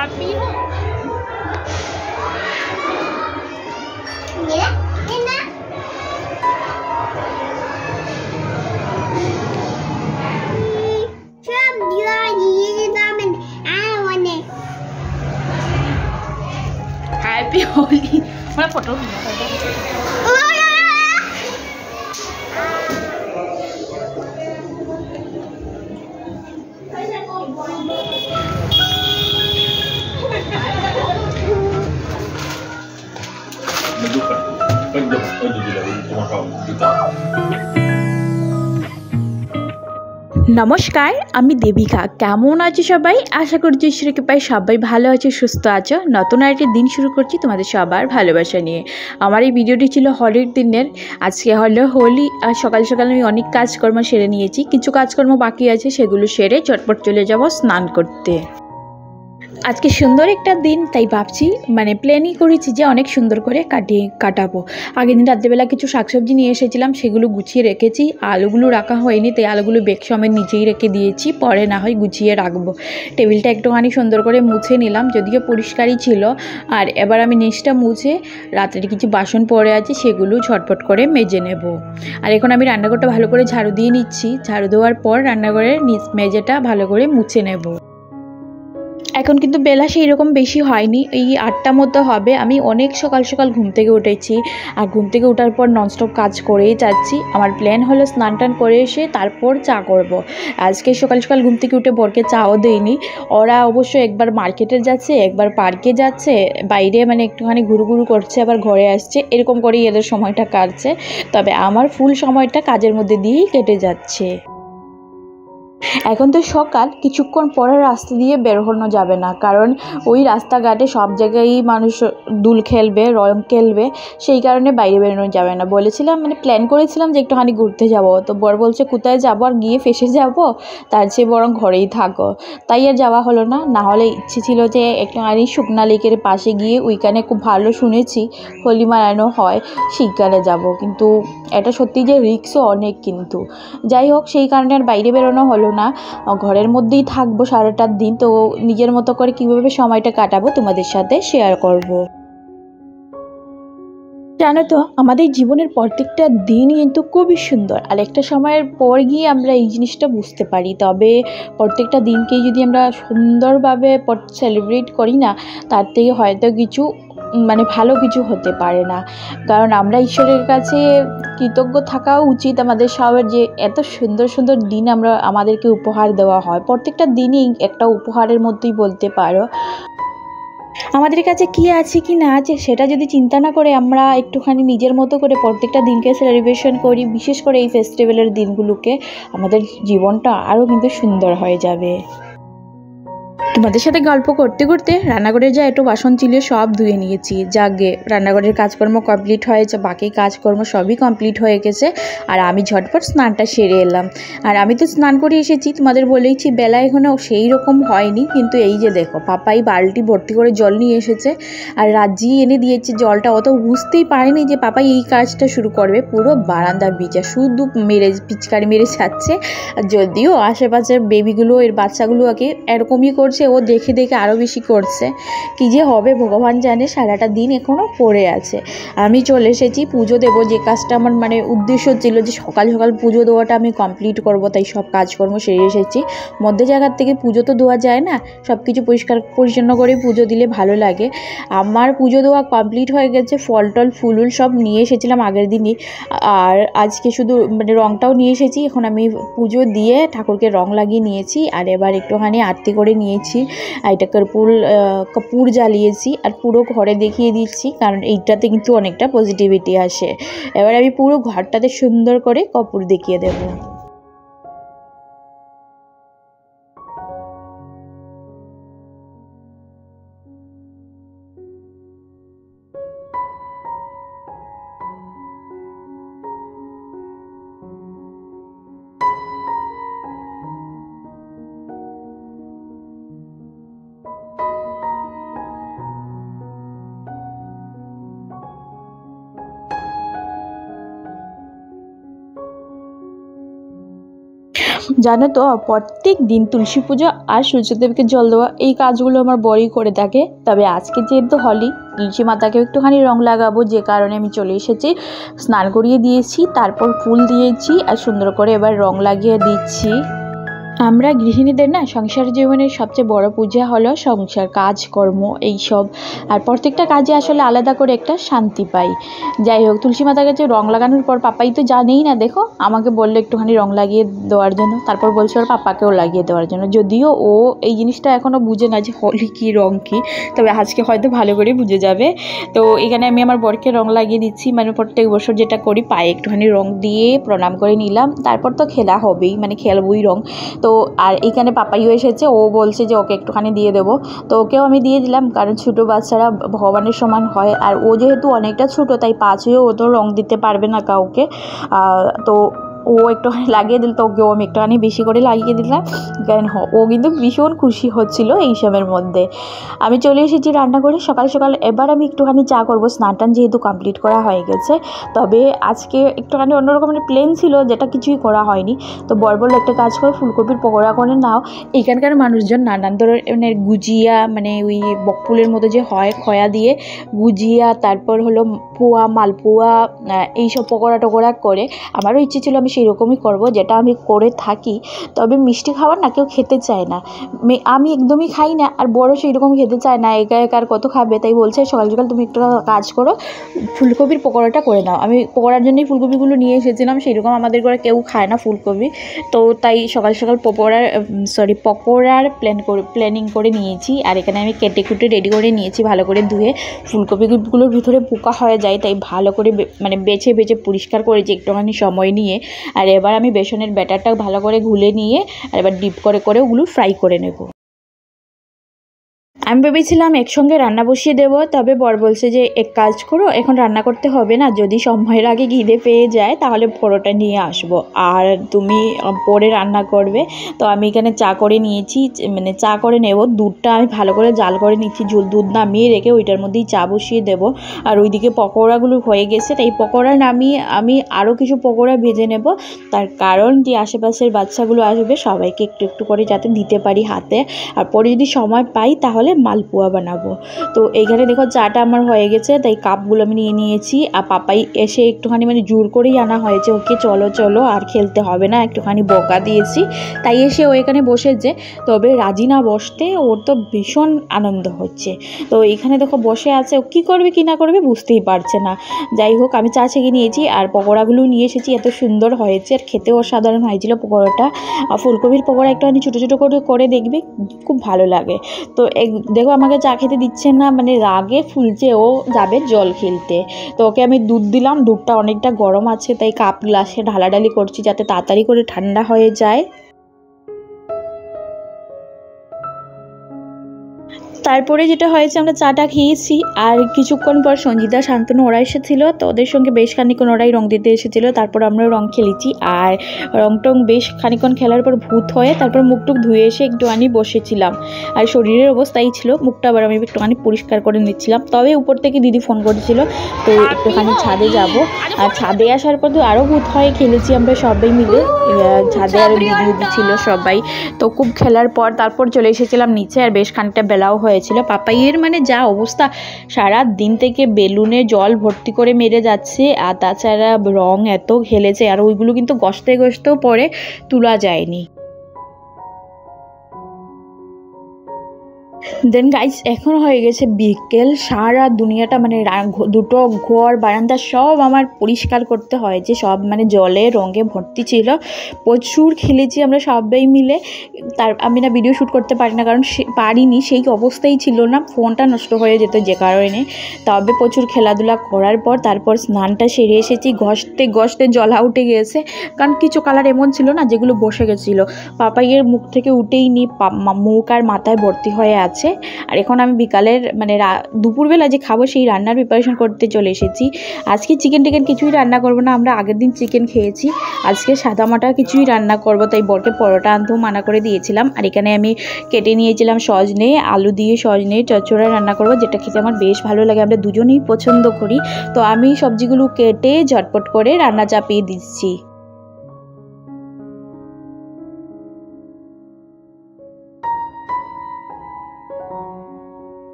happy ho. Happy Holi. Mana photo নমস্কার, আমি দেবিকা। কেমন আছো সবাই? আশা করছি ঈশ্বরের কৃপায় সবাই ভালো আছো, সুস্থ আছো। নতুন আরেকটি দিন শুরু করছি তোমাদের সবার ভালোবাসা নিয়ে। আমার এই ভিডিওটি ছিল হোলির দিনের। আজকে হলো হোলি, আর সকাল সকাল আমি অনেক কাজকর্ম সেরে নিয়েছি। কিছু কাজকর্ম বাকি আছে, সেগুলো সেরে চটপট চলে যাব স্নান করতে। আজকে সুন্দর একটা দিন, তাই ভাবছি প্ল্যানই করেছি যে অনেক সুন্দর করে কাটাবো। আগের দিন রাত্রেবেলা কিছু শাকসবজি নিয়ে এসেছিলাম, সেগুলো গুছিয়ে রেখেছি। আলুগুলো রাখা হয়নি, তাই আলুগুলো বেগ সমেত নিচেই রেখে দিয়েছি, পরে না হয় গুছিয়ে রাখবো। টেবিলটা একটুখানি সুন্দর করে মুছে নিলাম, যদিও পরিষ্কারই ছিল। আর এবার আমি নিচটা মুছে রাত্রে কিছু বাসন পড়ে আছে, সেগুলো ঝটপট করে মেজে নেব। আর এখন আমি রান্নাঘরটা ভালো করে ঝাড়ু দিয়ে নিচ্ছি। ঝাড়ু দেওয়ার পর রান্নাঘরের মেঝেটা ভালো করে মুছে নেব। এখন কিন্তু বেলা সেই রকম বেশি হয়নি, এই 8টা মতো হবে। আমি অনেক সকাল সকাল ঘুম থেকে উঠেছি, আর ঘুম থেকে ওঠার পর ননস্টপ কাজ করেই যাচ্ছি। আমার প্ল্যান হলো স্নান টান করে এসে তারপর চা করব। আজকে সকাল সকাল ঘুম থেকে উঠে বরকে চাও দেইনি। ওরা অবশ্য একবার মার্কেটে যাচ্ছে, একবার পার্কে যাচ্ছে, বাইরে একটুখানি ঘুরু করছে, আবার ঘরে আসছে, এরকম করেই এদের সময়টা কাটছে। তবে আমার ফুল সময়টা কাজের মধ্যে দিয়েই কেটে যাচ্ছে। এখন তো সকাল, কিছুক্ষণ পরে রাস্তা দিয়ে বের হনো যাবে না, কারণ ওই রাস্তাঘাটে সব জায়গায় মানুষ দুল খেলবে, রং খেলবে, সেই কারণে বাইরে বেরোনো যাবে না। বলেছিলাম প্ল্যান করেছিলাম যে একটুখানি ঘুরতে যাব, তো বর বলছে কোথায় যাবো, আর গিয়ে ফেসে যাব, তার চেয়ে বরং ঘরেই থাকো। তাই আর যাওয়া হলো না। না হলে ইচ্ছে ছিল যে একটুখানি শুকনা লেকের পাশে গিয়ে ওইখানে খুব ভালো শুনেছি হোলি মানানো হয়, সেইখানে যাব। কিন্তু এটা সত্যি যে রিস্কও অনেক, কিন্তু যাই হোক, সেই কারণে আর বাইরে বেরোনো হলো না। ঘরের মধ্যেই থাকবো সারাটা দিন। তো নিজের মতো করে কীভাবে সময়টা কাটাবো তোমাদের সাথে শেয়ার করব। জানো তো, আমাদের জীবনের প্রত্যেকটা দিনই কিন্তু খুবই সুন্দর, আর একটা সময়ের পর গিয়ে আমরা এই জিনিসটা বুঝতে পারি। তবে প্রত্যেকটা দিনকেই যদি আমরা সুন্দরভাবে সেলিব্রেট করি না, তার থেকে হয়তো কিছু ভালো কিছু হতে পারে না। কারণ আমরা ঈশ্বরের কাছে কৃতজ্ঞ থাকাও উচিত আমাদের সবার, যে এত সুন্দর সুন্দর দিন আমাদেরকে উপহার দেওয়া হয়। প্রত্যেকটা দিনই একটা উপহারের মধ্যেই বলতে পারো। আমাদের কাছে কি আছে কি না আছে সেটা যদি চিন্তা না করে আমরা একটুখানি নিজের মতো করে প্রত্যেকটা দিনকে সেলিব্রেশন করি, বিশেষ করে এই ফেস্টিভ্যালের দিনগুলোকে, আমাদের জীবনটা আরও কিন্তু সুন্দর হয়ে যাবে। তোমাদের সাথে গল্প করতে করতে রান্নাঘরের যা একটু বাসন ছিল সব ধুয়ে নিয়েছি। যাকে রান্নাঘরের কাজকর্ম কমপ্লিট হয়েছে, বাকি কাজকর্ম সবই কমপ্লিট হয়ে গেছে। আর আমি ঝটপট স্নানটা সেরে এলাম। আর আমি তো স্নান করে এসেছি, তোমাদের বলেইছি বেলা এখনও সেই রকম হয়নি। কিন্তু এই যে দেখো, পাপাই বালতি ভর্তি করে জল নিয়ে এসেছে, আর রাজি এনে দিয়েছে জলটা। অত বুঝতেই পারিনি যে পাপাই এই কাজটা শুরু করবে। পুরো বারান্দা ভিজা, শুধু পিচকারি মেরে যাচ্ছে। যদিও আশেপাশের বেবিগুলো, এর বাচ্চাগুলো আগে এরকমই করছে, ও দেখে দেখে আরও বেশি করছে। কী যে হবে ভগবান জানে। সারাটা দিন এখনও পড়ে আছে। আমি চলে এসেছি পুজো দেবো, যে কাজটা আমার উদ্দেশ্য ছিল যে সকাল সকাল পুজো দেওয়াটা আমি কমপ্লিট করব, তাই সব কাজকর্ম সেরে এসেছি। মধ্যে জায়গার থেকে পুজো তো দেওয়া যায় না, সব কিছু পরিষ্কার পরিচ্ছন্ন করে পুজো দিলে ভালো লাগে। আমার পুজো দেওয়া কমপ্লিট হয়ে গেছে। ফল টল ফুল সব নিয়ে এসেছিলাম আগের দিনই, আর আজকে শুধু রঙটাও নিয়ে এসেছি। এখন আমি পুজো দিয়ে ঠাকুরকে রং লাগিয়ে নিয়েছি, আর এবার একটুখানি আরতি করে নিয়েছি। আর এটা কর্পূর জ্বালিয়েছি, আর পুরো ঘরে দেখিয়ে দিচ্ছি, কারণ এইটাতে কিন্তু অনেকটা পজিটিভিটি আসে। এবার আমি পুরো ঘরটাতে সুন্দর করে কর্পূর দেখিয়ে দেবো। জানো তো, প্রত্যেক দিন তুলসী পুজো আর সূর্যদেবকে জল দেওয়া এই কাজগুলো আমার বড়ই করে থাকে। তবে আজকে যেহেতু হোলি, তুলসী মাতাকে একটুখানি রং লাগাবো, যে কারণে আমি চলে এসেছি। স্নান করিয়ে দিয়েছি, তারপর ফুল দিয়েছি আর সুন্দর করে এবার রং লাগিয়ে দিচ্ছি। আমরা গৃহিণীদের না সংসার জীবনের সবচেয়ে বড় পূজা হলো সংসার কাজকর্ম এইসব। আর প্রত্যেকটা কাজে আসলে আলাদা করে একটা শান্তি পাই। যাই হোক, তুলসী মাতার কাছে রং লাগানোর পর পাপাই তো জানেই না, দেখো আমাকে বললো একটুখানি রং লাগিয়ে দেওয়ার জন্য, তারপর বলছে ওর পাপাকেও লাগিয়ে দেওয়ার জন্য। যদিও ও এই জিনিসটা এখনও বুঝে না যে হোলি কী রং কী, তবে আজকে হয়তো ভালো করে বুঝে যাবে। তো এখানে আমি আমার বরকে রং লাগিয়ে দিচ্ছি, মানে প্রত্যেক বছর যেটা করি, পায়ে একটুখানি রং দিয়ে প্রণাম করে নিলাম, তারপর তো খেলা হবেই, মানে খেলবই রং। তো আর এখানে পাপাইও এসেছে, ও বলছে যে ওকে একটুখানি দিয়ে দেবো, তো ওকেও আমি দিয়ে দিলাম, কারণ ছোটো বাচ্চারা ভগবানের সমান হয়। আর ও যেহেতু অনেকটা ছোটো, তাই পাঁচ হয়েও ও তো রং দিতে পারবে না কাউকে। তো ও একটুখানি লাগিয়ে দিল, তো ওকেও আমি একটুখানি বেশি করে লাগিয়ে দিলাম, কারণ ও কিন্তু ভীষণ খুশি হচ্ছিল এইসবের মধ্যে। আমি চলে এসেছি রান্না করে সকাল সকাল। এবার আমি একটুখানি চা করবো, স্নান টান যেহেতু কমপ্লিট করা হয়ে গেছে। তবে আজকে একটুখানি অন্যরকমের প্লেন ছিল, যেটা কিছুই করা হয়নি। তো বর বললো একটা কাজ করে ফুলকপির পকোড়া করে নাও। এখানকার মানুষজন নানান ধরনের গুজিয়া, মানে ওই বকফুলের মতো যে হয় খয়া দিয়ে গুজিয়া, তারপর হলো পোয়া, মালপোয়া, এইসব পকোড়া টকোড়া করে। আমারও ইচ্ছে ছিল আমি সেই রকমই করবো, যেটা আমি করে থাকি। তবে মিষ্টি খাবার না কেউ খেতে চায় না, আমি একদমই খাই না, আর বড় সেই রকম খেতে চায় না, একা একা আর কত খাবে। তাই বলছে সকাল সকাল তুমি একটু কাজ করো, ফুলকপির পকোড়াটা করে নাও। আমি পকোড়ার জন্যই ফুলকপিগুলো নিয়ে এসেছিলাম, সেই রকম আমাদের ঘরে কেউ খায় না ফুলকপি। তো তাই সকাল সকাল পকোড়ার প্ল্যানিং করে নিয়েছি। আর এখানে আমি কেটে কুটে রেডি করে নিয়েছি, ভালো করে ধুয়ে। ফুলকপিগুলোর ভিতরে পোকা হয়ে যায়, তাই ভালো করে মানে বেছে বেছে পরিষ্কার করেছি একটুখানি সময় নিয়ে। আর এবার আমি বেসনের ব্যাটারটা ভালো করে গুলে নিয়ে আর এবার ডিপ করে করে ওগুলো ফ্রাই করে নেব। আমি ভেবেছিলাম একসঙ্গে রান্না বসিয়ে দেবো, তবে বর বলছে যে এক কাজ করো, এখন রান্না করতে হবে না, যদি সময়ের আগে খিদে পেয়ে যায় তাহলে পরোটা নিয়ে আসবো, আর তুমি পরে রান্না করবে। তো আমি এখানে চা করে নিয়েছি, মানে চা করে নেব। দুধটা আমি ভালো করে জাল করে নিচ্ছি, দুধ নামিয়ে রেখে ওইটার মধ্যেই চা বসিয়ে দেবো। আর ওইদিকে পকোড়াগুলো হয়ে গেছে, তাই পকোড়া নামিয়ে আমি আরও কিছু পকোড়া ভেজে নেব। তার কারণ যে আশেপাশের বাচ্চাগুলো আসবে, সবাইকে একটু একটু করে যাতে দিতে পারি হাতে। আর পরে যদি সময় পাই তাহলে মালপোয়া বানাবো। তো এইখানে দেখো চাটা আমার হয়ে গেছে, তাই কাপগুলো আমি নিয়ে নিয়েছি। আর পাপাই এসে একটুখানি মানে জোর করেই আনা হয়েছে, ওকে চলো চলো আর খেলতে হবে না, একটুখানি বকা দিয়েছি, তাই এসে ও এখানে বসেছে। তবে রাজি না বসতে, ওর তো ভীষণ আনন্দ হচ্ছে। তো এখানে দেখো বসে আছে, ও কী করবে কী না করবে বুঝতেই পারছে না। যাই হোক, আমি চা ছেঁকে নিয়েছি আর পকোড়াগুলো নিয়ে এসেছি, এত সুন্দর হয়েছে আর খেতেও অসাধারণ হয়েছিল পকোড়াটা। আর ফুলকপির পকোড়া একটুখানি ছোটো ছোটো করে দেখবে, খুব ভালো লাগে। তো দেখো আমাকে চা খেতে দিচ্ছে না, মানে রাগে ফুলছে, ও যাবে জল খেলতে। তো ওকে আমি দুধ দিলাম, দুধটা অনেকটা গরম আছে, তাই কাপ গ্লাসে ঢালাঢালি করছি যাতে তাড়াতাড়ি করে ঠান্ডা হয়ে যায়। তারপরে যেটা হয়েছে, আমরা চাটা খেয়েছি আর কিছুক্ষণ পর সঞ্জিতা, শান্তনু ওরা এসেছিলো, তো ওদের সঙ্গে বেশ খানিক্ষণ ওরাই রং দিতে এসেছিলো। তারপর আমরা রং খেলেছি, আর রং টং বেশ খানিক্ষণ খেলার পর ভূত হয়ে তারপর মুখটুক ধুয়ে এসে একটুখানি বসেছিলাম। আর শরীরের অবস্থাই ছিল, মুখটা আবার আমি একটুখানি পরিষ্কার করে নিচ্ছিলাম। তবে উপর থেকে দিদি ফোন করেছিল, তো একটুখানি ছাদে যাব। আর ছাদে আসার পর তো আরও ভূত হয়ে খেলেছি আমরা সবাই মিলে, ছাদে আরও দিদি ছিল সবাই। তো খুব খেলার পর তারপর চলে এসেছিলাম নিচে, আর বেশ খানিকটা বেলাও হয়েছিল। পাপাইয়ের মানে যা অবস্থা, সারা দিন থেকে বেলুনে জল ভর্তি করে মেরে যাচ্ছে, আর তাছাড়া রং এত খেলেছে, আর ওইগুলো কিন্তু ঘষতে ঘষতেও পরে তোলা যায়নি। দেন গাইস, এখন হয়ে গেছে বিকেল, সারা দুনিয়াটা মানে দুটো ঘর বারান্দা সব আমার পরিষ্কার করতে হয়েছে, সব মানে জলে রঙে ভর্তি ছিল। প্রচুর খেলেছি আমরা সবাই মিলে। আমি না ভিডিও শ্যুট করতে পারি না, কারণ পারিনি, সেই অবস্থাই ছিল না, ফোনটা নষ্ট হয়ে যেত যে কারণে। তবে প্রচুর খেলাধুলা করার পর তারপর স্নানটা সেরে এসেছি, ঘষতে ঘষতে জলা উঠে গেছে, কারণ কিছু কালার এমন ছিল না যেগুলো বসে গেছিলো। পাপাইয়ের মুখ থেকে উঠেই নি, মুখ আর মাথায় ভর্তি হয়ে আছে। আর এখন আমি বিকালের মানে দুপুরবেলা যে খাবো সেই রান্নার প্রিপারেশন করতে চলে এসেছি। আজকে চিকেন টিকেন কিছুই রান্না করবো না, আমরা আগের দিন চিকেন খেয়েছি, আজকে সাদা মাটা কিছুই রান্না করবো, তাই বরকে পরোটা আনতেও মানা করে দিয়েছিলাম। আর এখানে আমি কেটে নিয়েছিলাম সজনে, আলু দিয়ে সজনে চচ্চড়া রান্না করবো, যেটা খেতে আমার বেশ ভালো লাগে, আমরা দুজনেই পছন্দ করি। তো আমি সবজিগুলো কেটে ঝটপট করে রান্না চাপিয়ে দিচ্ছি।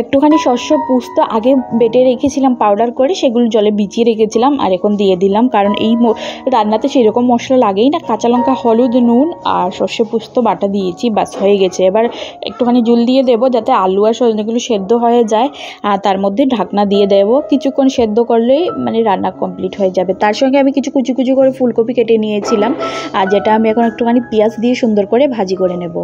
একটুখানি শস্য পুস্ত আগে বেটে রেখেছিলাম পাউডার করে, সেগুলো জলে ভিজিয়ে রেখেছিলাম আর এখন দিয়ে দিলাম, কারণ এই রান্নাতে সেই রকম মশলা লাগেই না। কাঁচা লঙ্কা, হলুদ, নুন আর সর্ষে পুস্ত বাটা দিয়েছি, বাস হয়ে গেছে। এবার একটুখানি জল দিয়ে দেবো যাতে আলু আর সজনেগুলো সেদ্ধ হয়ে যায়, আর তার মধ্যে ঢাকনা দিয়ে দেবো। কিছুক্ষণ সেদ্ধ করলেই মানে রান্না কমপ্লিট হয়ে যাবে। তার সঙ্গে আমি কিছু কুচি কুচি করে ফুলকপি কেটে নিয়েছিলাম, আর যেটা আমি এখন একটুখানি পেঁয়াজ দিয়ে সুন্দর করে ভাজি করে নেব।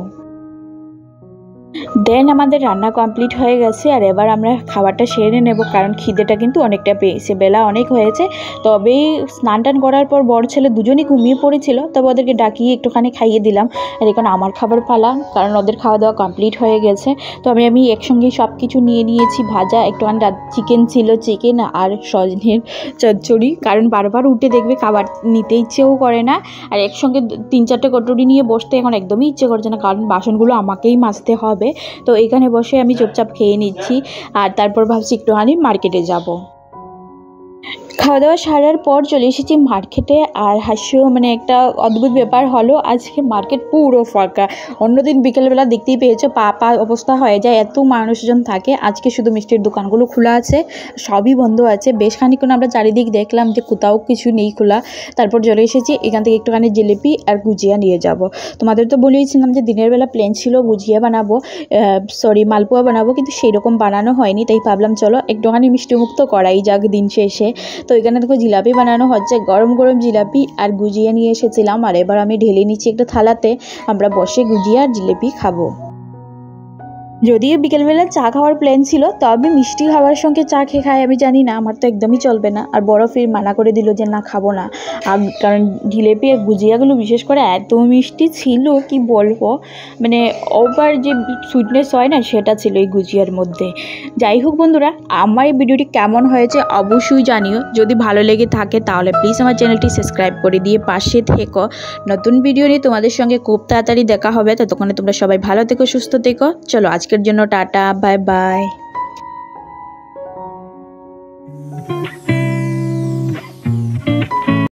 দেন আমাদের রান্না কমপ্লিট হয়ে গেছে, আর এবার আমরা খাবারটা সেরে নেব, কারণ খিদেটা কিন্তু অনেকটা পেয়েছে, বেলা অনেক হয়েছে। তবে স্নান টান করার পর বড় ছেলে দুজনই ঘুমিয়ে পড়েছিল, তবে ওদেরকে ডাকিয়ে একটুখানি খাইয়ে দিলাম। আর এখন আমার খাবার পালা, কারণ ওদের খাওয়া দাওয়া কমপ্লিট হয়ে গেছে। তবে আমি একসঙ্গে সব কিছু নিয়ে নিয়েছি, ভাজা, একটুখানি চিকেন ছিল, চিকেন আর সজনের চচ্চড়ি, কারণ বারবার উঠে দেখবে খাবার নিতে ইচ্ছেও করে না, আর একসঙ্গে 3-4টে কটুরি নিয়ে বসতে এখন একদমই ইচ্ছে করছে না, কারণ বাসনগুলো আমাকেই মাজতে হবে। তো এখানে বসে আমি চুপচাপ খেয়ে নিচ্ছি, আর তারপর ভাবছি একটুখানি মার্কেটে যাব। খাওয়া দাওয়া সারার পর চলে এসেছি মার্কেটে, আর মানে একটা অদ্ভুত ব্যাপার হলো, আজকে মার্কেট পুরো ফাঁকা। অন্যদিন বিকেলবেলা দেখতেই পেয়েছো পা অবস্থা হয়ে যায়, এত মানুষজন থাকে। আজকে শুধু মিষ্টির দোকানগুলো খোলা আছে, সবই বন্ধ আছে। বেশ খানিক্ষণ আমরা চারিদিক দেখলাম যে কোথাও কিছু নেই খোলা। তারপর চলে এসেছি এখান থেকে একটুখানি জিলিপি আর গুজিয়া নিয়ে যাব। তোমাদের তো বলেইছিলাম যে দিনের বেলা প্ল্যান ছিল গুজিয়া বানাবো, মালপোয়া বানাবো, কিন্তু সেই রকম বানানো হয়নি। তাই ভাবলাম চলো একটুখানি মিষ্টিমুক্ত করাই যাক দিন শেষে। তো এখানে দেখো জিলাপি বানানো হচ্ছে, গরম গরম জিলাপি আর গুজিয়া নিয়ে এসেছিলাম, আর এবার আমি ঢেলে নিচ্ছি একটা থালাতে। আমরা বসে গুজিয়া আর জিলাপি খাবো। যদিও বিকেলবেলা চা খাওয়ার প্ল্যান ছিল, তবে মিষ্টি খাওয়ার সঙ্গে চা খেয়ে খাই আমি জানি না, আমার তো একদমই চলবে না। আর বড় ফির মানা করে দিল যে না খাবো না, কারণ জিলেপি আর গুজিয়াগুলো বিশেষ করে এত মিষ্টি ছিল কি বলবো, মানে ওভার যে সুইটনেস হয় না সেটা ছিল এই গুজিয়ার মধ্যে। যাই হোক বন্ধুরা, আমার এই ভিডিওটি কেমন হয়েছে অবশ্যই জানিও। যদি ভালো লেগে থাকে তাহলে প্লিজ আমার চ্যানেলটি সাবস্ক্রাইব করে দিয়ে পাশে থেকো। নতুন ভিডিও নিয়ে তোমাদের সঙ্গে খুব তাড়াতাড়ি দেখা হবে, ততক্ষণে তোমরা সবাই ভালো থেকো, সুস্থ থেকো। চলো আজকের জন্য টাটা, বাই বাই।